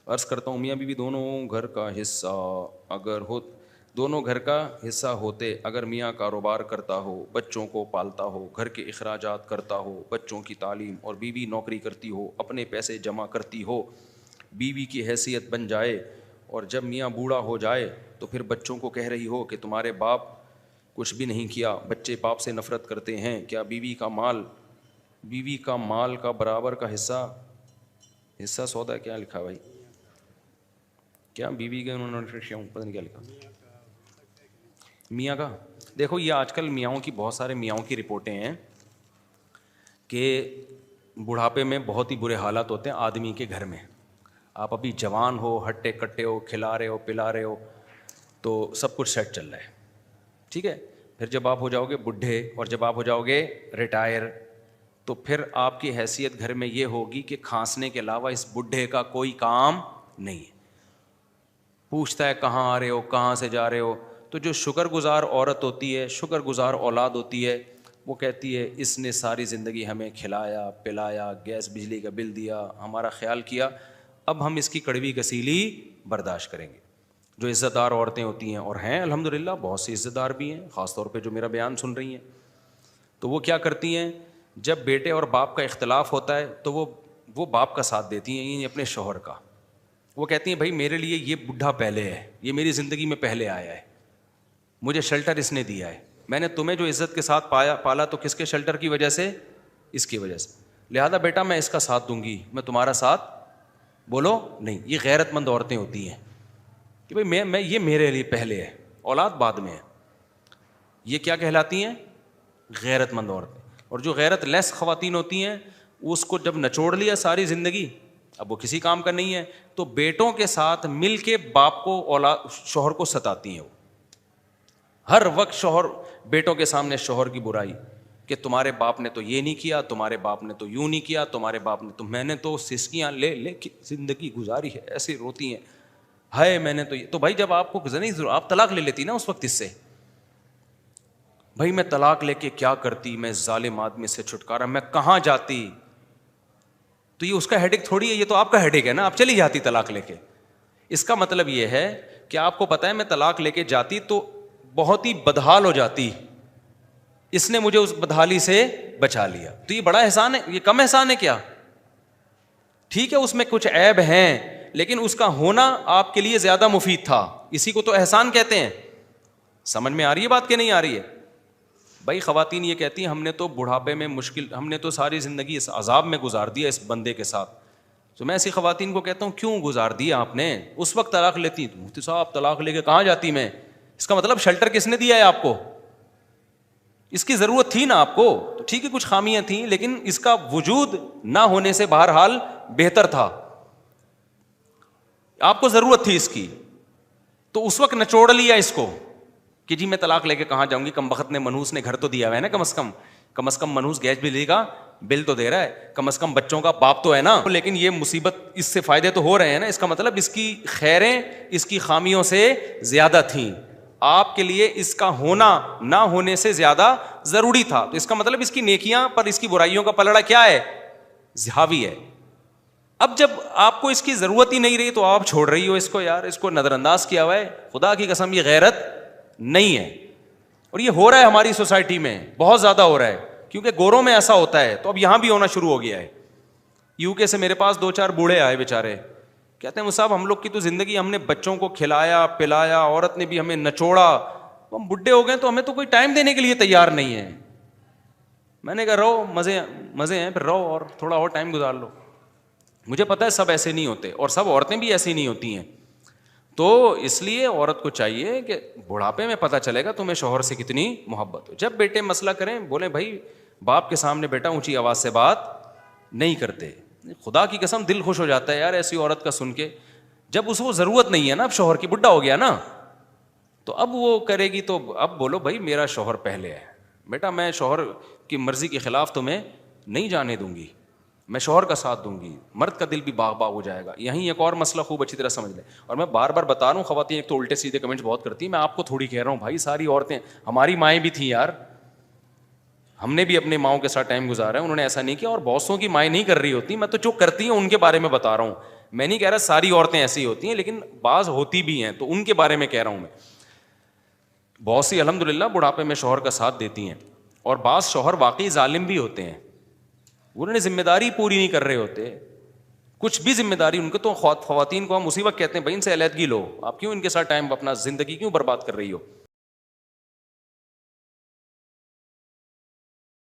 عرض کرتا ہوں میاں بیوی دونوں گھر کا حصہ اگر ہو دونوں گھر کا حصہ ہوتے، اگر میاں کاروبار کرتا ہو، بچوں کو پالتا ہو، گھر کے اخراجات کرتا ہو، بچوں کی تعلیم، اور بیوی نوکری کرتی ہو، اپنے پیسے جمع کرتی ہو، بیوی کی حیثیت بن جائے، اور جب میاں بوڑھا ہو جائے تو پھر بچوں کو کہہ رہی ہو کہ تمہارے باپ کچھ بھی نہیں کیا، بچے باپ سے نفرت کرتے ہیں، کیا بیوی کا مال کا برابر کا حصہ سودا کیا لکھا بھائی؟ کیا بیوی کا انہوں نے پتہ نہیں کیا لکھا، میاں کا؟ دیکھو یہ آج کل میاؤں کی بہت سارے میاؤں کی رپورٹیں ہیں کہ بڑھاپے میں بہت ہی برے حالات ہوتے ہیں آدمی کے گھر میں. آپ ابھی جوان ہو، ہٹے کٹے ہو، کھلا رہے ہو پلا رہے ہو تو سب کچھ سیٹ چل رہا ہے، ٹھیک ہے. پھر جب آپ ہو جاؤ گے بڈھے اور جب آپ ہو جاؤ گے ریٹائر تو پھر آپ کی حیثیت گھر میں یہ ہوگی کہ کھانسنے کے علاوہ اس بڈھے کا کوئی کام نہیں ہے. پوچھتا ہے کہاں آ رہے ہو، کہاں سے جا رہے ہو. تو جو شکر گزار عورت ہوتی ہے، شکر گزار اولاد ہوتی ہے، وہ کہتی ہے اس نے ساری زندگی ہمیں کھلایا پلایا، گیس بجلی کا بل دیا، ہمارا خیال کیا، اب ہم اس کی کڑوی کسیلی برداشت کریں گے. جو عزت دار عورتیں ہوتی ہیں، اور ہیں الحمدللہ بہت سی عزت دار بھی ہیں، خاص طور پہ جو میرا بیان سن رہی ہیں، تو وہ کیا کرتی ہیں جب بیٹے اور باپ کا اختلاف ہوتا ہے تو وہ باپ کا ساتھ دیتی ہیں، یعنی اپنے شوہر کا. وہ کہتی ہیں بھائی میرے لیے یہ بڈھا پہلے ہے، یہ میری زندگی میں پہلے آیا ہے، مجھے شیلٹر اس نے دیا ہے، میں نے تمہیں جو عزت کے ساتھ پالا تو کس کے شیلٹر کی وجہ سے؟ اس کی وجہ سے، لہذا بیٹا میں اس کا ساتھ دوں گی، میں تمہارا ساتھ بولو نہیں. یہ غیرت مند عورتیں ہوتی ہیں کہ بھائی میں یہ میرے لیے پہلے ہے، اولاد بعد میں ہے. یہ کیا کہلاتی ہیں؟ غیرت مند عورتیں. اور جو غیرت لیس خواتین ہوتی ہیں اس کو جب نچوڑ لیا ساری زندگی، اب وہ کسی کام کا نہیں ہے، تو بیٹوں کے ساتھ مل کے باپ کو شوہر کو ستاتی ہیں. وہ ہر وقت شوہر بیٹوں کے سامنے شوہر کی برائی کہ تمہارے باپ نے تو یہ نہیں کیا، تمہارے باپ نے تو یوں نہیں کیا، تمہارے باپ نے تو، میں نے تو سسکیاں لے لے کے زندگی گزاری ہے. ایسے روتی ہیں ہائے میں نے تو یہ. تو بھائی جب آپ کو نہیں ضرور آپ طلاق لے لیتی نا اس وقت، اس سے بھائی میں طلاق لے کے کیا کرتی، میں ظالم آدمی سے چھٹکارا، میں کہاں جاتی. تو یہ اس کا ہیڈیک تھوڑی ہے، یہ تو آپ کا ہیڈیک ہے نا، آپ چلی جاتی طلاق لے کے. اس کا مطلب یہ ہے کہ آپ کو پتا ہے میں طلاق لے کے جاتی تو بہت ہی بدحال ہو جاتی، اس نے مجھے اس بدحالی سے بچا لیا. تو یہ بڑا احسان ہے، یہ کم احسان ہے کیا؟ ٹھیک ہے اس میں کچھ عیب ہیں لیکن اس کا ہونا آپ کے لیے زیادہ مفید تھا، اسی کو تو احسان کہتے ہیں. سمجھ میں آ رہی ہے بات کہ نہیں آ رہی ہے؟ بھائی خواتین یہ کہتی ہیں ہم نے تو بڑھاپے میں ہم نے تو ساری زندگی اس عذاب میں گزار دیا اس بندے کے ساتھ. تو میں ایسی خواتین کو کہتا ہوں کیوں گزار دیا آپ نے؟ اس وقت طلاق لیتی، مفتی صاحب طلاق لے کے کہاں جاتی میں. اس کا مطلب شیلٹر کس نے دیا ہے آپ کو؟ اس کی ضرورت تھی نا آپ کو. تو ٹھیک ہے کچھ خامیاں تھیں لیکن اس کا وجود نہ ہونے سے بہرحال بہتر تھا. آپ کو ضرورت تھی اس کی تو اس وقت نچوڑ لیا اس کو کہ جی میں طلاق لے کے کہاں جاؤں گی، کم بخت نے منحوس نے گھر تو دیا ہوا ہے نا، کم از کم منحوس گیس بجلی کا بل تو دے رہا ہے، کم از کم بچوں کا باپ تو ہے نا. لیکن یہ مصیبت اس سے فائدے تو ہو رہے ہیں نا، اس کا مطلب اس کی خیریں اس کی خامیوں سے زیادہ تھیں، آپ کے لیے اس کا ہونا نہ ہونے سے زیادہ ضروری تھا. تو اس کا مطلب اس کی نیکیاں پر اس کی برائیوں کا پلڑا کیا ہے؟ حاوی ہے. اب جب آپ کو اس کی ضرورت ہی نہیں رہی تو آپ چھوڑ رہی ہو اس کو، یار اس کو نظر انداز کیا ہوا ہے. خدا کی قسم یہ غیرت نہیں ہے. اور یہ ہو رہا ہے ہماری سوسائٹی میں بہت زیادہ ہو رہا ہے کیونکہ گوروں میں ایسا ہوتا ہے تو اب یہاں بھی ہونا شروع ہو گیا ہے. یو کے سے میرے پاس 2-4 بوڑھے آئے بیچارے، کہتے ہیں صاحب ہم لوگ کی تو زندگی ہم نے بچوں کو کھلایا پلایا، عورت نے بھی ہمیں نچوڑا، ہم بڈھے ہو گئے تو ہمیں تو کوئی ٹائم دینے کے لیے تیار نہیں ہے. میں نے کہا رہو مزے ہیں، پھر رہو اور تھوڑا اور ٹائم گزار لو. مجھے پتا ہے سب ایسے نہیں ہوتے اور سب عورتیں بھی ایسی نہیں ہوتی ہیں. تو اس لیے عورت کو چاہیے کہ بڑھاپے میں پتہ چلے گا تمہیں شوہر سے کتنی محبت ہو. جب بیٹے مسئلہ کریں بولیں بھائی باپ کے سامنے بیٹا اونچی آواز سے بات نہیں کرتے. خدا کی قسم دل خوش ہو جاتا ہے یار ایسی عورت کا سن کے. جب اس کو ضرورت نہیں ہے نا، اب شوہر کی، بڈھا ہو گیا نا، تو اب وہ کرے گی تو اب بولو بھائی میرا شوہر پہلے ہے بیٹا، میں شوہر کی مرضی کے خلاف تمہیں نہیں جانے دوں گی، میں شوہر کا ساتھ دوں گی. مرد کا دل بھی باغ باغ ہو جائے گا. یہیں ایک اور مسئلہ خوب اچھی طرح سمجھ لیں، اور میں بار بار بتا رہا ہوں خواتین ایک تو الٹے سیدھے کمنٹس بہت کرتی ہیں، میں آپ کو تھوڑی کہہ رہا ہوں بھائی ساری عورتیں، ہماری مائیں بھی تھیں یار، ہم نے بھی اپنے ماؤں کے ساتھ ٹائم گزارا ہے, انہوں نے ایسا نہیں کیا. اور بہتوں کی مائیں نہیں کر رہی ہوتی, میں تو جو کرتی ہیں ان کے بارے میں بتا رہا ہوں. میں نہیں کہہ رہا ساری عورتیں ایسی ہوتی ہیں, لیکن بعض ہوتی بھی ہیں, تو ان کے بارے میں کہہ رہا ہوں میں. بہت سی الحمد للہ بڑھاپے میں شوہر کا ساتھ دیتی ہیں, اور بعض شوہر واقعی ظالم بھی ہوتے ہیں, انہوں نے ذمہ داری پوری نہیں کر رہے ہوتے, کچھ بھی ذمہ داری ان کو. تو خواتین کو ہم اسی وقت کہتے ہیں بھائی ان سے علیحدگی لو, آپ کیوں ان کے ساتھ ٹائم اپنا زندگی کیوں برباد کر رہی ہو.